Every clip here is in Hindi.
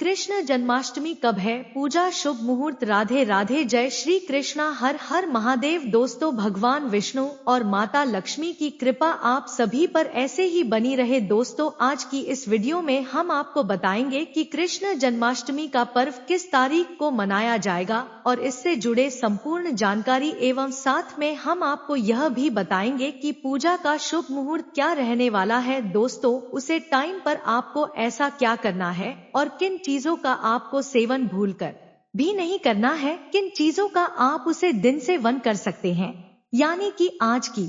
कृष्ण जन्माष्टमी कब है? पूजा शुभ मुहूर्त। राधे राधे, जय श्री कृष्णा, हर हर महादेव। दोस्तों, भगवान विष्णु और माता लक्ष्मी की कृपा आप सभी पर ऐसे ही बनी रहे। दोस्तों, आज की इस वीडियो में हम आपको बताएंगे कि कृष्ण जन्माष्टमी का पर्व किस तारीख को मनाया जाएगा और इससे जुड़े संपूर्ण जानकारी एवं साथ में हम आपको यह भी बताएंगे कि पूजा का शुभ मुहूर्त क्या रहने वाला है। दोस्तों, उसे टाइम पर आपको ऐसा क्या करना है और किन चीजों का आपको सेवन भूलकर भी नहीं करना है, किन चीजों का आप उसे दिन से वन कर सकते हैं। यानी कि आज की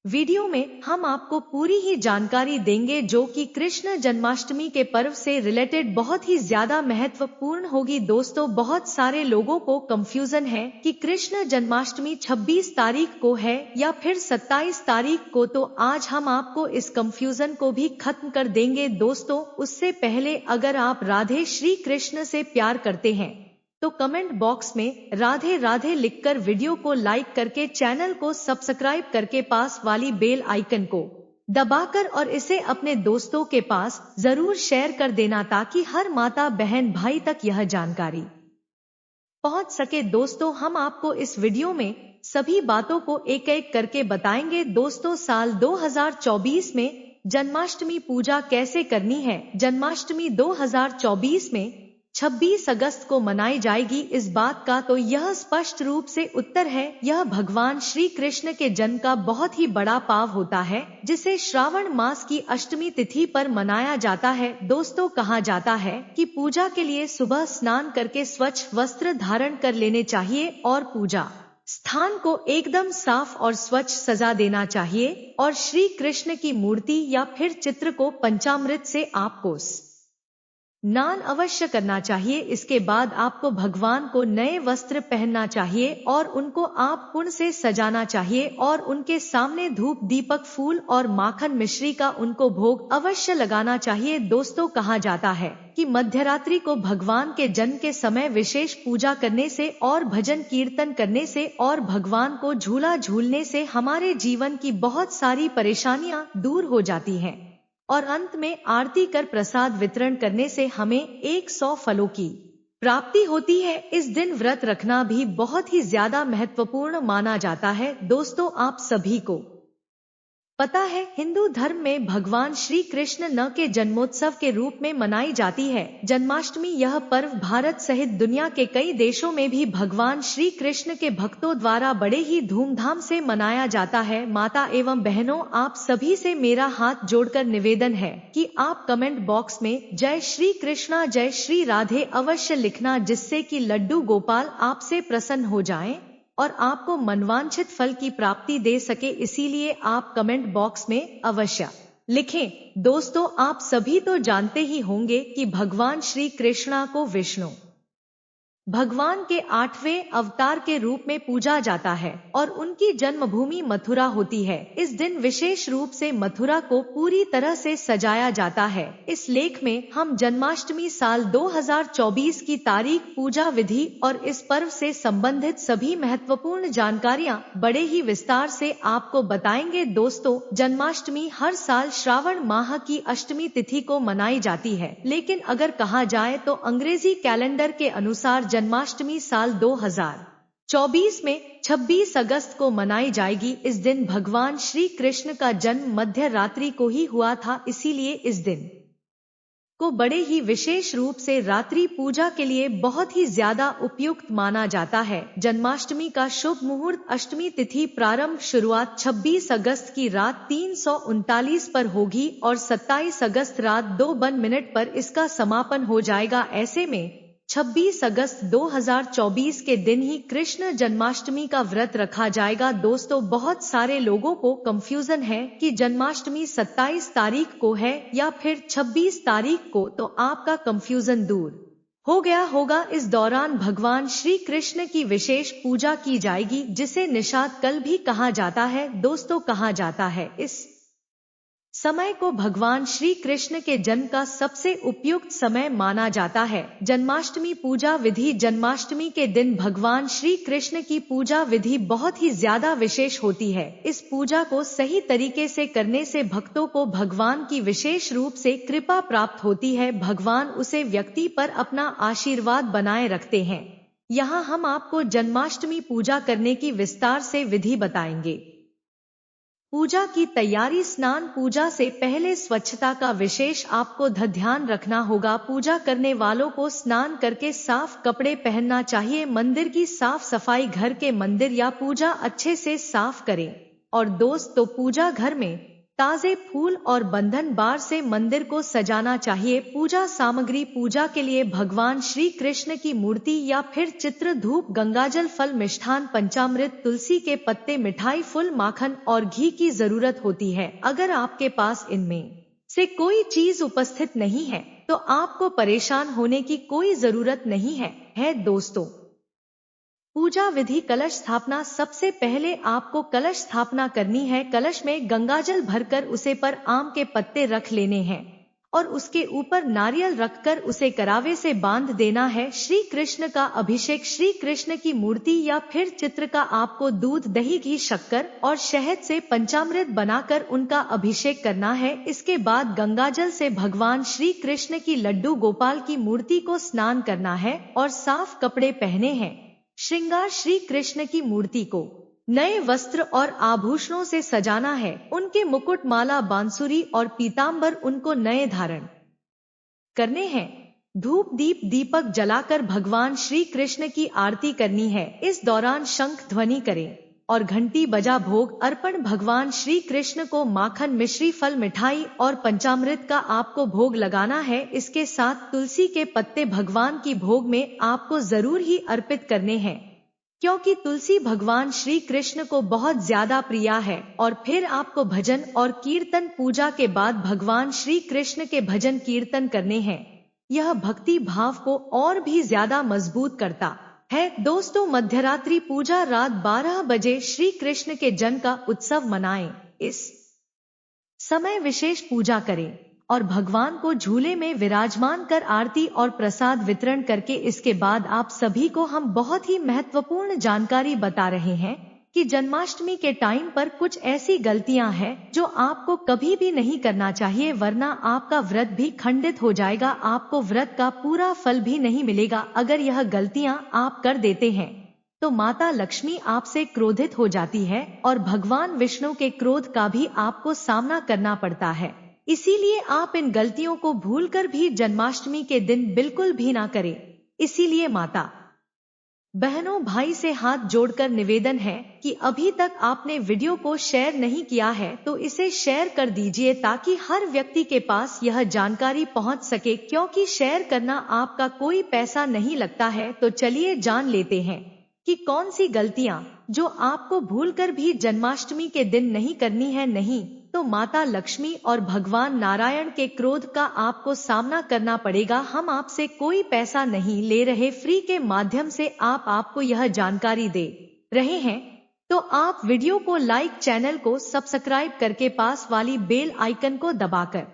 वीडियो में हम आपको पूरी ही जानकारी देंगे जो कि कृष्ण जन्माष्टमी के पर्व से रिलेटेड बहुत ही ज्यादा महत्वपूर्ण होगी। दोस्तों, बहुत सारे लोगों को कंफ्यूजन है कि कृष्ण जन्माष्टमी 26 तारीख को है या फिर 27 तारीख को, तो आज हम आपको इस कंफ्यूजन को भी खत्म कर देंगे। दोस्तों, उससे पहले अगर आप राधे श्री कृष्ण से प्यार करते हैं तो कमेंट बॉक्स में राधे राधे लिखकर वीडियो को लाइक करके चैनल को सब्सक्राइब करके पास वाली बेल आइकन को दबाकर और इसे अपने दोस्तों के पास जरूर शेयर कर देना ताकि हर माता बहन भाई तक यह जानकारी पहुंच सके। दोस्तों, हम आपको इस वीडियो में सभी बातों को एक एक करके बताएंगे। दोस्तों, साल 2024 में जन्माष्टमी पूजा कैसे करनी है। जन्माष्टमी 2024 में 26 अगस्त को मनाई जाएगी। इस बात का तो यह स्पष्ट रूप से उत्तर है, यह भगवान श्री कृष्ण के जन्म का बहुत ही बड़ा पाव होता है जिसे श्रावण मास की अष्टमी तिथि पर मनाया जाता है। दोस्तों, कहा जाता है कि पूजा के लिए सुबह स्नान करके स्वच्छ वस्त्र धारण कर लेने चाहिए और पूजा स्थान को एकदम साफ और स्वच्छ सजा देना चाहिए और श्री कृष्ण की मूर्ति या फिर चित्र को पंचामृत से आपको स्नान अवश्य करना चाहिए। इसके बाद आपको भगवान को नए वस्त्र पहनना चाहिए और उनको आप पुण्य से सजाना चाहिए और उनके सामने धूप दीपक फूल और माखन मिश्री का उनको भोग अवश्य लगाना चाहिए। दोस्तों, कहा जाता है कि मध्यरात्रि को भगवान के जन्म के समय विशेष पूजा करने से और भजन कीर्तन करने से और भगवान को झूला झूलने से हमारे जीवन की बहुत सारी परेशानियां दूर हो जाती हैं और अंत में आरती कर प्रसाद वितरण करने से हमें 100 फलों की प्राप्ति होती है। इस दिन व्रत रखना भी बहुत ही ज्यादा महत्वपूर्ण माना जाता है। दोस्तों, आप सभी को पता है, हिंदू धर्म में भगवान श्री कृष्ण न के जन्मोत्सव के रूप में मनाई जाती है जन्माष्टमी। यह पर्व भारत सहित दुनिया के कई देशों में भी भगवान श्री कृष्ण के भक्तों द्वारा बड़े ही धूमधाम से मनाया जाता है। माता एवं बहनों, आप सभी से मेरा हाथ जोड़कर निवेदन है कि आप कमेंट बॉक्स में जय श्री कृष्णा जय श्री राधे अवश्य लिखना, जिससे कि लड्डू गोपाल आपसे प्रसन्न हो जाएं और आपको मनवांछित फल की प्राप्ति दे सके। इसीलिए आप कमेंट बॉक्स में अवश्य लिखें। दोस्तों, आप सभी तो जानते ही होंगे कि भगवान श्री कृष्णा को विष्णु भगवान के 8वें अवतार के रूप में पूजा जाता है और उनकी जन्मभूमि मथुरा होती है। इस दिन विशेष रूप से मथुरा को पूरी तरह से सजाया जाता है। इस लेख में हम जन्माष्टमी साल 2024 की तारीख, पूजा विधि और इस पर्व से संबंधित सभी महत्वपूर्ण जानकारियां बड़े ही विस्तार से आपको बताएंगे। दोस्तों, जन्माष्टमी हर साल श्रावण माह की अष्टमी तिथि को मनाई जाती है, लेकिन अगर कहा जाए तो अंग्रेजी कैलेंडर के अनुसार जन्माष्टमी साल 2024 में 26 अगस्त को मनाई जाएगी। इस दिन भगवान श्री कृष्ण का जन्म मध्य रात्रि को ही हुआ था, इसीलिए इस दिन को बड़े ही विशेष रूप से रात्रि पूजा के लिए बहुत ही ज्यादा उपयुक्त माना जाता है। जन्माष्टमी का शुभ मुहूर्त अष्टमी तिथि प्रारंभ शुरुआत 26 अगस्त की रात 339 पर होगी और 27 अगस्त रात 2 पर इसका समापन हो जाएगा। ऐसे में 26 अगस्त 2024 के दिन ही कृष्ण जन्माष्टमी का व्रत रखा जाएगा। दोस्तों, बहुत सारे लोगों को कंफ्यूजन है कि जन्माष्टमी 27 तारीख को है या फिर 26 तारीख को, तो आपका कंफ्यूजन दूर हो गया होगा। इस दौरान भगवान श्री कृष्ण की विशेष पूजा की जाएगी जिसे निषाद कल भी कहा जाता है। दोस्तों, कहा जाता है इस समय को भगवान श्री कृष्ण के जन्म का सबसे उपयुक्त समय माना जाता है। जन्माष्टमी पूजा विधि। जन्माष्टमी के दिन भगवान श्री कृष्ण की पूजा विधि बहुत ही ज्यादा विशेष होती है। इस पूजा को सही तरीके से करने से भक्तों को भगवान की विशेष रूप से कृपा प्राप्त होती है। भगवान उसे व्यक्ति पर अपना आशीर्वाद बनाए रखते हैं। यहाँ हम आपको जन्माष्टमी पूजा करने की विस्तार से विधि बताएंगे। पूजा की तैयारी। स्नान। पूजा से पहले स्वच्छता का विशेष आपको ध्यान रखना होगा। पूजा करने वालों को स्नान करके साफ कपड़े पहनना चाहिए। मंदिर की साफ सफाई। घर के मंदिर या पूजा अच्छे से साफ करें। और दोस्तों, पूजा घर में ताजे फूल और बंधन बार से मंदिर को सजाना चाहिए। पूजा सामग्री। पूजा के लिए भगवान श्री कृष्ण की मूर्ति या फिर चित्र, धूप, गंगाजल, फल, मिष्ठान, पंचामृत, तुलसी के पत्ते, मिठाई, फूल, माखन और घी की जरूरत होती है। अगर आपके पास इनमें से कोई चीज उपस्थित नहीं है तो आपको परेशान होने की कोई जरूरत नहीं है दोस्तों। पूजा विधि। कलश स्थापना। सबसे पहले आपको कलश स्थापना करनी है। कलश में गंगाजल भरकर उसे पर आम के पत्ते रख लेने हैं और उसके ऊपर नारियल रखकर उसे करावे से बांध देना है। श्री कृष्ण का अभिषेक। श्री कृष्ण की मूर्ति या फिर चित्र का आपको दूध, दही, घी, शक्कर और शहद से पंचामृत बनाकर उनका अभिषेक करना है। इसके बाद गंगाजल से भगवान श्री कृष्ण की लड्डू गोपाल की मूर्ति को स्नान करना है और साफ कपड़े पहने हैं। श्रृंगार। श्री कृष्ण की मूर्ति को नए वस्त्र और आभूषणों से सजाना है। उनके मुकुट, माला, बांसुरी और पीतांबर उनको नए धारण करने हैं। धूप, दीप, दीपक जलाकर भगवान श्री कृष्ण की आरती करनी है। इस दौरान शंख ध्वनि करें और घंटी बजा भोग अर्पण। भगवान श्री कृष्ण को माखन, मिश्री, फल, मिठाई और पंचामृत का आपको भोग लगाना है। इसके साथ तुलसी के पत्ते भगवान की भोग में आपको जरूर ही अर्पित करने हैं, क्योंकि तुलसी भगवान श्री कृष्ण को बहुत ज्यादा प्रिय है। और फिर आपको भजन और कीर्तन। पूजा के बाद भगवान श्री कृष्ण के भजन कीर्तन करने हैं। यह भक्ति भाव को और भी ज्यादा मजबूत करता है। दोस्तों, मध्यरात्रि पूजा। रात 12 बजे श्री कृष्ण के जन्म का उत्सव मनाएं। इस समय विशेष पूजा करें और भगवान को झूले में विराजमान कर आरती और प्रसाद वितरण करके इसके बाद आप सभी को हम बहुत ही महत्वपूर्ण जानकारी बता रहे हैं कि जन्माष्टमी के टाइम पर कुछ ऐसी गलतियां हैं जो आपको कभी भी नहीं करना चाहिए, वरना आपका व्रत भी खंडित हो जाएगा। आपको व्रत का पूरा फल भी नहीं मिलेगा। अगर यह गलतियां आप कर देते हैं तो माता लक्ष्मी आपसे क्रोधित हो जाती है और भगवान विष्णु के क्रोध का भी आपको सामना करना पड़ता है। इसीलिए आप इन गलतियों को भूलकर भी जन्माष्टमी के दिन बिल्कुल भी ना करें। इसीलिए माता बहनों, भाई से हाथ जोड़कर निवेदन है कि अभी तक आपने वीडियो को शेयर नहीं किया है तो इसे शेयर कर दीजिए ताकि हर व्यक्ति के पास यह जानकारी पहुंच सके, क्योंकि शेयर करना आपका कोई पैसा नहीं लगता है। तो चलिए जान लेते हैं कि कौन सी गलतियां जो आपको भूलकर भी जन्माष्टमी के दिन नहीं करनी है। नहीं तो माता लक्ष्मी और भगवान नारायण के क्रोध का आपको सामना करना पड़ेगा। हम आपसे कोई पैसा नहीं ले रहे, फ्री के माध्यम से आपको यह जानकारी दे रहे हैं। तो आप वीडियो को लाइक, चैनल को सब्सक्राइब करके पास वाली बेल आइकन को दबाकर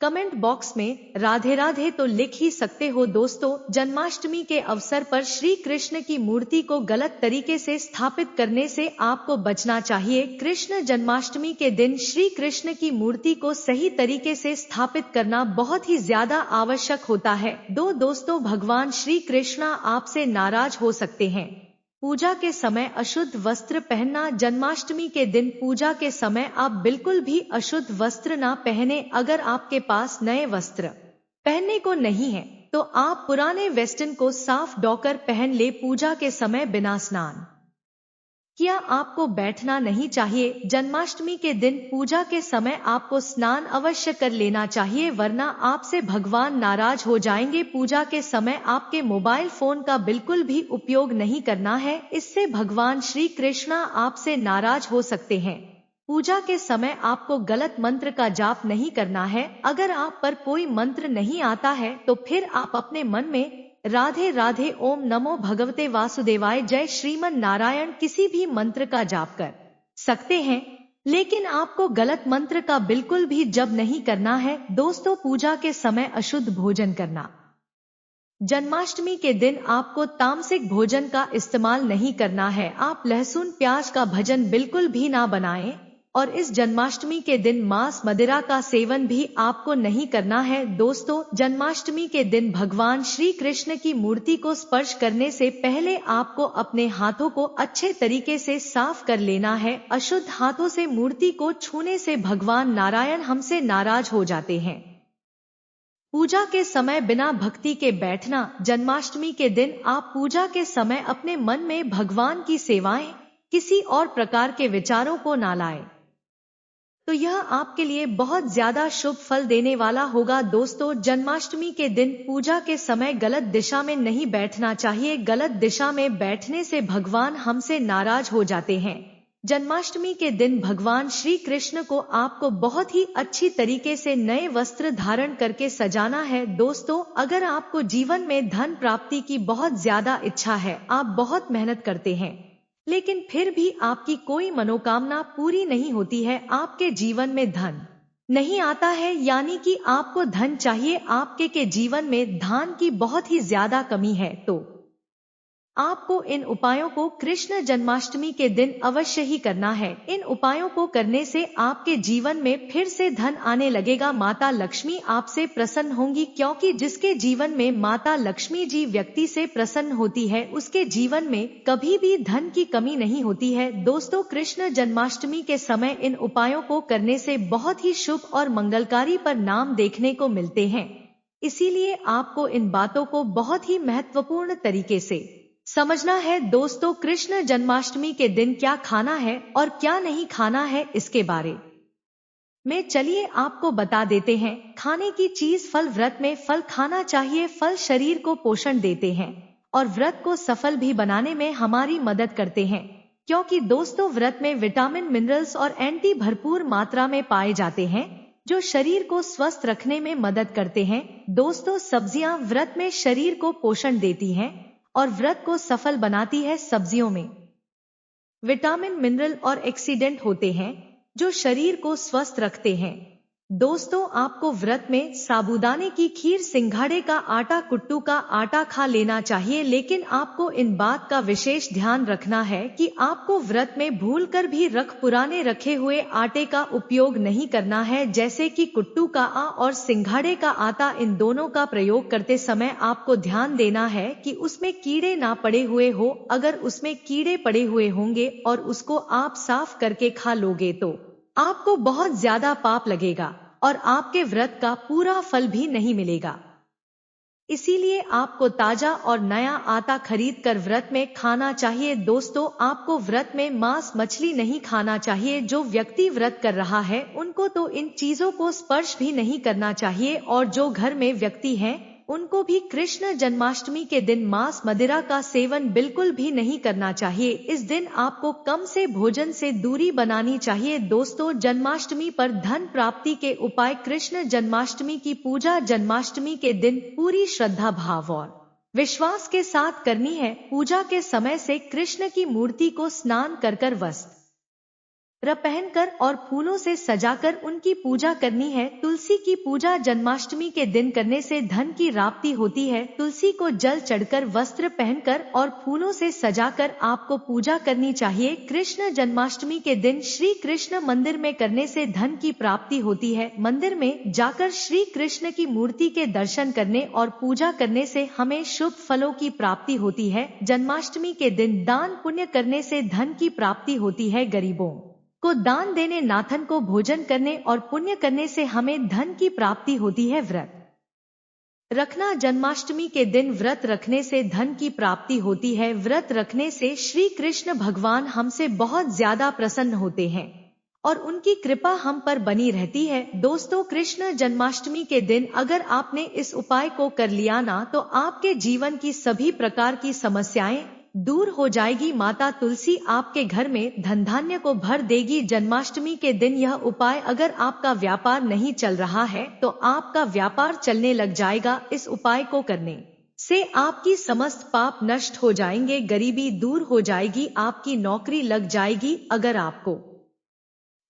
कमेंट बॉक्स में राधे राधे तो लिख ही सकते हो। दोस्तों, जन्माष्टमी के अवसर पर श्री कृष्ण की मूर्ति को गलत तरीके से स्थापित करने से आपको बचना चाहिए। कृष्ण जन्माष्टमी के दिन श्री कृष्ण की मूर्ति को सही तरीके से स्थापित करना बहुत ही ज्यादा आवश्यक होता है। दोस्तों, भगवान श्री कृष्ण आपसे नाराज हो सकते हैं। पूजा के समय अशुद्ध वस्त्र पहनना। जन्माष्टमी के दिन पूजा के समय आप बिल्कुल भी अशुद्ध वस्त्र ना पहने। अगर आपके पास नए वस्त्र पहनने को नहीं है तो आप पुराने वेस्टर्न को साफ धोकर पहन ले। पूजा के समय बिना स्नान किया आपको बैठना नहीं चाहिए। जन्माष्टमी के दिन पूजा के समय आपको स्नान अवश्य कर लेना चाहिए, वरना आपसे भगवान नाराज हो जाएंगे। पूजा के समय आपके मोबाइल फोन का बिल्कुल भी उपयोग नहीं करना है, इससे भगवान श्री कृष्ण आपसे नाराज हो सकते हैं। पूजा के समय आपको गलत मंत्र का जाप नहीं करना है। अगर आप पर कोई मंत्र नहीं आता है तो फिर आप अपने मन में राधे राधे, ओम नमो भगवते वासुदेवाय, जय श्रीमन नारायण किसी भी मंत्र का जाप कर सकते हैं। लेकिन आपको गलत मंत्र का बिल्कुल भी जप नहीं करना है दोस्तों। पूजा के समय अशुद्ध भोजन करना। जन्माष्टमी के दिन आपको तामसिक भोजन का इस्तेमाल नहीं करना है। आप लहसुन प्याज का भजन बिल्कुल भी ना बनाएं और इस जन्माष्टमी के दिन मांस मदिरा का सेवन भी आपको नहीं करना है दोस्तों। जन्माष्टमी के दिन भगवान श्री कृष्ण की मूर्ति को स्पर्श करने से पहले आपको अपने हाथों को अच्छे तरीके से साफ कर लेना है। अशुद्ध हाथों से मूर्ति को छूने से भगवान नारायण हमसे नाराज हो जाते हैं। पूजा के समय बिना भक्ति के बैठना। जन्माष्टमी के दिन आप पूजा के समय अपने मन में भगवान की सेवाएं, किसी और प्रकार के विचारों को ना लाएं, तो यह आपके लिए बहुत ज्यादा शुभ फल देने वाला होगा दोस्तों। जन्माष्टमी के दिन पूजा के समय गलत दिशा में नहीं बैठना चाहिए। गलत दिशा में बैठने से भगवान हमसे नाराज हो जाते हैं। जन्माष्टमी के दिन भगवान श्री कृष्ण को आपको बहुत ही अच्छी तरीके से नए वस्त्र धारण करके सजाना है दोस्तों। अगर आपको जीवन में धन प्राप्ति की बहुत ज्यादा इच्छा है, आप बहुत मेहनत करते हैं, लेकिन फिर भी आपकी कोई मनोकामना पूरी नहीं होती है, आपके जीवन में धन नहीं आता है, यानी कि आपको धन चाहिए, आपके के जीवन में धन की बहुत ही ज्यादा कमी है, तो आपको इन उपायों को कृष्ण जन्माष्टमी के दिन अवश्य ही करना है। इन उपायों को करने से आपके जीवन में फिर से धन आने लगेगा। माता लक्ष्मी आपसे प्रसन्न होंगी, क्योंकि जिसके जीवन में माता लक्ष्मी जी व्यक्ति से प्रसन्न होती है, उसके जीवन में कभी भी धन की कमी नहीं होती है दोस्तों। कृष्ण जन्माष्टमी के समय इन उपायों को करने से बहुत ही शुभ और मंगलकारी परिणाम देखने को मिलते हैं। इसीलिए आपको इन बातों को बहुत ही महत्वपूर्ण तरीके से समझना है दोस्तों। कृष्ण जन्माष्टमी के दिन क्या खाना है और क्या नहीं खाना है, इसके बारे में चलिए आपको बता देते हैं। खाने की चीज फल। व्रत में फल खाना चाहिए। फल शरीर को पोषण देते हैं और व्रत को सफल भी बनाने में हमारी मदद करते हैं, क्योंकि दोस्तों व्रत में विटामिन, मिनरल्स और एंटी भरपूर मात्रा में पाए जाते हैं, जो शरीर को स्वस्थ रखने में मदद करते हैं दोस्तों। सब्जियां व्रत में शरीर को पोषण देती हैं और व्रत को सफल बनाती है। सब्जियों में विटामिन, मिनरल और एक्सीडेंट होते हैं जो शरीर को स्वस्थ रखते हैं दोस्तों। आपको व्रत में साबूदाने की खीर, सिंघाड़े का आटा, कुट्टू का आटा खा लेना चाहिए, लेकिन आपको इन बात का विशेष ध्यान रखना है कि आपको व्रत में भूलकर भी पुराने रखे हुए आटे का उपयोग नहीं करना है, जैसे कि कुट्टू का और सिंघाड़े का आटा। इन दोनों का प्रयोग करते समय आपको ध्यान देना है कि उसमें कीड़े ना पड़े हुए हो। अगर उसमें कीड़े पड़े हुए होंगे और उसको आप साफ करके खा लोगे तो आपको बहुत ज्यादा पाप लगेगा और आपके व्रत का पूरा फल भी नहीं मिलेगा। इसीलिए आपको ताजा और नया आटा खरीद कर व्रत में खाना चाहिए दोस्तों। आपको व्रत में मांस, मछली नहीं खाना चाहिए। जो व्यक्ति व्रत कर रहा है उनको तो इन चीजों को स्पर्श भी नहीं करना चाहिए, और जो घर में व्यक्ति हैं उनको भी कृष्ण जन्माष्टमी के दिन मांस, मदिरा का सेवन बिल्कुल भी नहीं करना चाहिए। इस दिन आपको कम से भोजन से दूरी बनानी चाहिए दोस्तों। जन्माष्टमी पर धन प्राप्ति के उपाय। कृष्ण जन्माष्टमी की पूजा जन्माष्टमी के दिन पूरी श्रद्धा भाव और विश्वास के साथ करनी है। पूजा के समय से कृष्ण की मूर्ति को स्नान कर वस्त्र पहनकर और फूलों से सजाकर उनकी पूजा करनी है। तुलसी की पूजा जन्माष्टमी के दिन करने से धन की प्राप्ति होती है। तुलसी को जल चढ़कर, वस्त्र पहनकर और फूलों से सजाकर आपको पूजा करनी चाहिए। कृष्ण जन्माष्टमी के दिन श्री कृष्ण मंदिर में करने से धन की प्राप्ति होती है। मंदिर में जाकर श्री कृष्ण की मूर्ति के दर्शन करने और पूजा करने से हमें शुभ फलों की प्राप्ति होती है। जन्माष्टमी के दिन दान पुण्य करने से धन की प्राप्ति होती है। गरीबों को दान देने, नाथन को भोजन करने और पुण्य करने से हमें धन की प्राप्ति होती है। व्रत रखना। जन्माष्टमी के दिन व्रत रखने से धन की प्राप्ति होती है। व्रत रखने से श्री कृष्ण भगवान हमसे बहुत ज्यादा प्रसन्न होते हैं और उनकी कृपा हम पर बनी रहती है दोस्तों। कृष्ण जन्माष्टमी के दिन अगर आपने इस उपाय को कर लिया ना, तो आपके जीवन की सभी प्रकार की समस्याएं दूर हो जाएगी। माता तुलसी आपके घर में धन धान्य को भर देगी। जन्माष्टमी के दिन यह उपाय, अगर आपका व्यापार नहीं चल रहा है तो आपका व्यापार चलने लग जाएगा। इस उपाय को करने से आपकी समस्त पाप नष्ट हो जाएंगे, गरीबी दूर हो जाएगी, आपकी नौकरी लग जाएगी। अगर आपको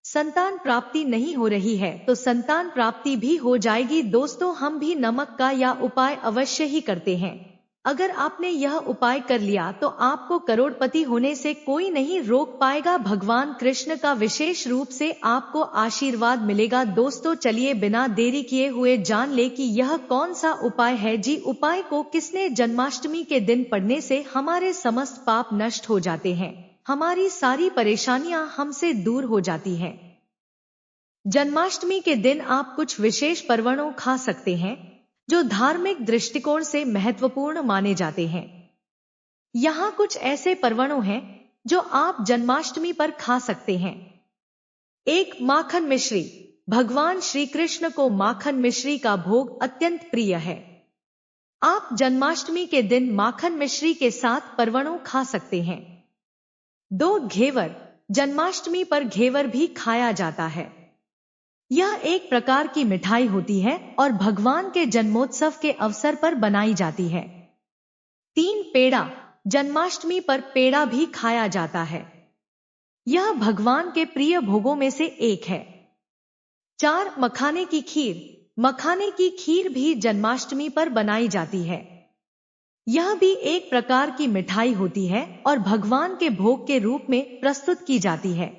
संतान प्राप्ति नहीं हो रही है तो संतान प्राप्ति भी हो जाएगी। दोस्तों, हम भी नमक का यह उपाय अवश्य ही करते हैं। अगर आपने यह उपाय कर लिया तो आपको करोड़पति होने से कोई नहीं रोक पाएगा। भगवान कृष्ण का विशेष रूप से आपको आशीर्वाद मिलेगा। दोस्तों, चलिए बिना देरी किए हुए जान ले कि यह कौन सा उपाय है जी। उपाय को किसने जन्माष्टमी के दिन पढ़ने से हमारे समस्त पाप नष्ट हो जाते हैं, हमारी सारी परेशानियां हमसे दूर हो जाती हैं। जन्माष्टमी के दिन आप कुछ विशेष परवणों खा सकते हैं जो धार्मिक दृष्टिकोण से महत्वपूर्ण माने जाते हैं। यहाँ कुछ ऐसे परवणों हैं जो आप जन्माष्टमी पर खा सकते हैं। 1. माखन मिश्री। भगवान श्री कृष्ण को माखन मिश्री का भोग अत्यंत प्रिय है। आप जन्माष्टमी के दिन माखन मिश्री के साथ परवणों खा सकते हैं। 2. घेवर। जन्माष्टमी पर घेवर भी खाया जाता है। यह एक प्रकार की मिठाई होती है और भगवान के जन्मोत्सव के अवसर पर बनाई जाती है। 3. पेड़ा। जन्माष्टमी पर पेड़ा भी खाया जाता है। यह भगवान के प्रिय भोगों में से एक है। 4. मखाने की खीर। मखाने की खीर भी जन्माष्टमी पर बनाई जाती है। यह भी एक प्रकार की मिठाई होती है और भगवान के भोग के रूप में प्रस्तुत की जाती है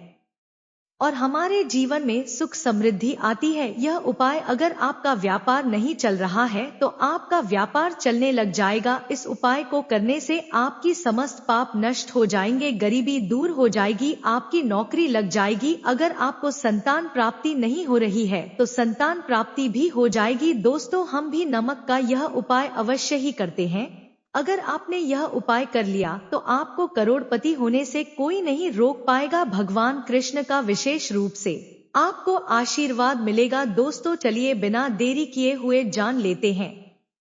और हमारे जीवन में सुख समृद्धि आती है। यह उपाय अगर आपका व्यापार नहीं चल रहा है तो आपका व्यापार चलने लग जाएगा। इस उपाय को करने से आपकी समस्त पाप नष्ट हो जाएंगे, गरीबी दूर हो जाएगी, आपकी नौकरी लग जाएगी। अगर आपको संतान प्राप्ति नहीं हो रही है तो संतान प्राप्ति भी हो जाएगी। दोस्तों, हम भी नमक का यह उपाय अवश्य ही करते हैं। अगर आपने यह उपाय कर लिया तो आपको करोड़पति होने से कोई नहीं रोक पाएगा। भगवान कृष्ण का विशेष रूप से आपको आशीर्वाद मिलेगा। दोस्तों, चलिए बिना देरी किए हुए जान लेते हैं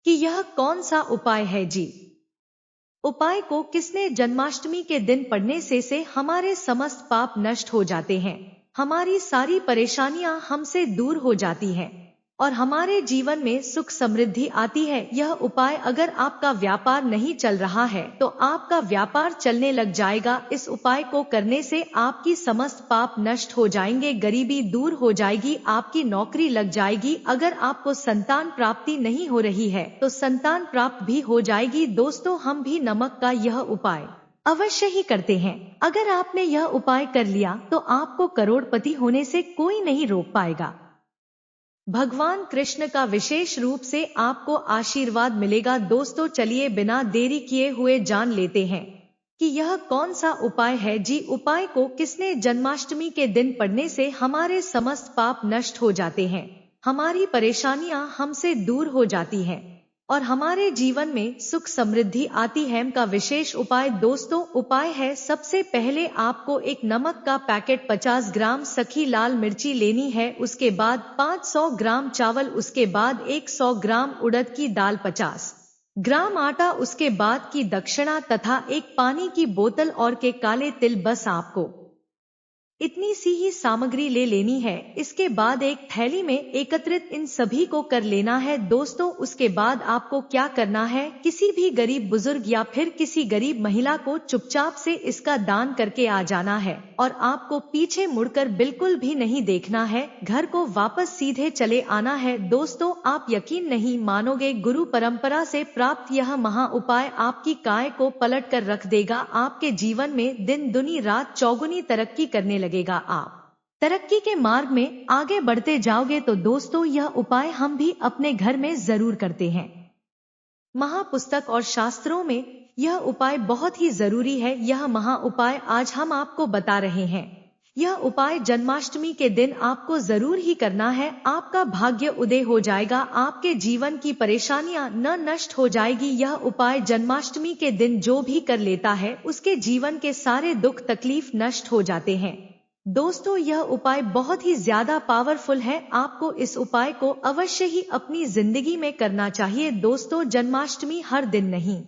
कि यह कौन सा उपाय है जी। उपाय को किसने जन्माष्टमी के दिन पढ़ने से हमारे समस्त पाप नष्ट हो जाते हैं, हमारी सारी परेशानियां हमसे दूर हो जाती हैं और हमारे जीवन में सुख समृद्धि आती है। यह उपाय अगर आपका व्यापार नहीं चल रहा है तो आपका व्यापार चलने लग जाएगा। इस उपाय को करने से आपकी समस्त पाप नष्ट हो जाएंगे, गरीबी दूर हो जाएगी, आपकी नौकरी लग जाएगी। अगर आपको संतान प्राप्ति नहीं हो रही है तो संतान प्राप्त भी हो जाएगी। दोस्तों, हम भी नमक का यह उपाय अवश्य ही करते हैं। अगर आपने यह उपाय कर लिया तो आपको करोड़पति होने से कोई नहीं रोक पाएगा। भगवान कृष्ण का विशेष रूप से आपको आशीर्वाद मिलेगा। दोस्तों, चलिए बिना देरी किए हुए जान लेते हैं कि यह कौन सा उपाय है जी। उपाय को किसने जन्माष्टमी के दिन पढ़ने से हमारे समस्त पाप नष्ट हो जाते हैं, हमारी परेशानियां हमसे दूर हो जाती हैं और हमारे जीवन में सुख समृद्धि आती है का विशेष उपाय। दोस्तों, उपाय है, सबसे पहले आपको एक नमक का पैकेट 50 ग्राम सखी लाल मिर्ची लेनी है, उसके बाद 500 ग्राम चावल, उसके बाद 100 ग्राम उड़द की दाल, 50 ग्राम आटा, उसके बाद की दक्षिणा तथा एक पानी की बोतल और के काले तिल। बस आपको इतनी सी ही सामग्री ले लेनी है। इसके बाद एक थैली में एकत्रित इन सभी को कर लेना है। दोस्तों, उसके बाद आपको क्या करना है, किसी भी गरीब बुजुर्ग या फिर किसी गरीब महिला को चुपचाप से इसका दान करके आ जाना है और आपको पीछे मुड़कर बिल्कुल भी नहीं देखना है, घर को वापस सीधे चले आना है। दोस्तों, आप यकीन नहीं मानोगे, गुरु परंपरा से प्राप्त यह महा उपाय आपकी काय को पलट कर रख देगा। आपके जीवन में दिन दुनी रात चौगुनी तरक्की करने लगेगा। आप तरक्की के मार्ग में आगे बढ़ते जाओगे। तो दोस्तों, यह उपाय हम भी अपने घर में जरूर करते हैं। महापुस्तक और शास्त्रों में यह उपाय बहुत ही जरूरी है। यह महा उपाय आज हम आपको बता रहे हैं। यह उपाय जन्माष्टमी के दिन आपको जरूर ही करना है। आपका भाग्य उदय हो जाएगा, आपके जीवन की परेशानियां न नष्ट हो जाएगी। यह उपाय जन्माष्टमी के दिन जो भी कर लेता है उसके जीवन के सारे दुख तकलीफ नष्ट हो जाते हैं। दोस्तों, यह उपाय बहुत ही ज्यादा पावरफुल है। आपको इस उपाय को अवश्य ही अपनी जिंदगी में करना चाहिए। दोस्तों, जन्माष्टमी हर दिन नहीं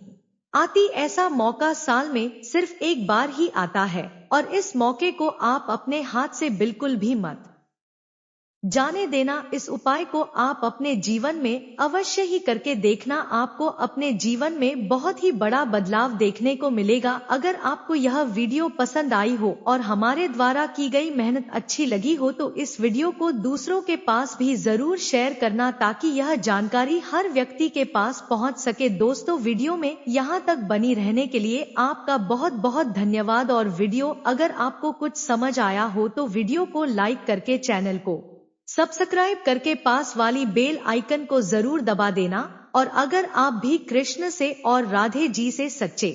आती, ऐसा मौका साल में सिर्फ एक बार ही आता है और इस मौके को आप अपने हाथ से बिल्कुल भी मत जाने देना। इस उपाय को आप अपने जीवन में अवश्य ही करके देखना, आपको अपने जीवन में बहुत ही बड़ा बदलाव देखने को मिलेगा। अगर आपको यह वीडियो पसंद आई हो और हमारे द्वारा की गई मेहनत अच्छी लगी हो तो इस वीडियो को दूसरों के पास भी जरूर शेयर करना, ताकि यह जानकारी हर व्यक्ति के पास पहुंच सके। दोस्तों, वीडियो में यहाँ तक बनी रहने के लिए आपका बहुत बहुत धन्यवाद। और वीडियो अगर आपको कुछ समझ आया हो तो वीडियो को लाइक करके चैनल को सब्सक्राइब करके पास वाली बेल आइकन को जरूर दबा देना। और अगर आप भी कृष्ण से और राधे जी से सच्चे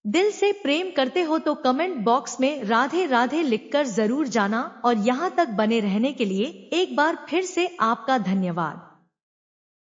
दिल से प्रेम करते हो तो कमेंट बॉक्स में राधे राधे लिखकर जरूर जाना। और यहाँ तक बने रहने के लिए एक बार फिर से आपका धन्यवाद।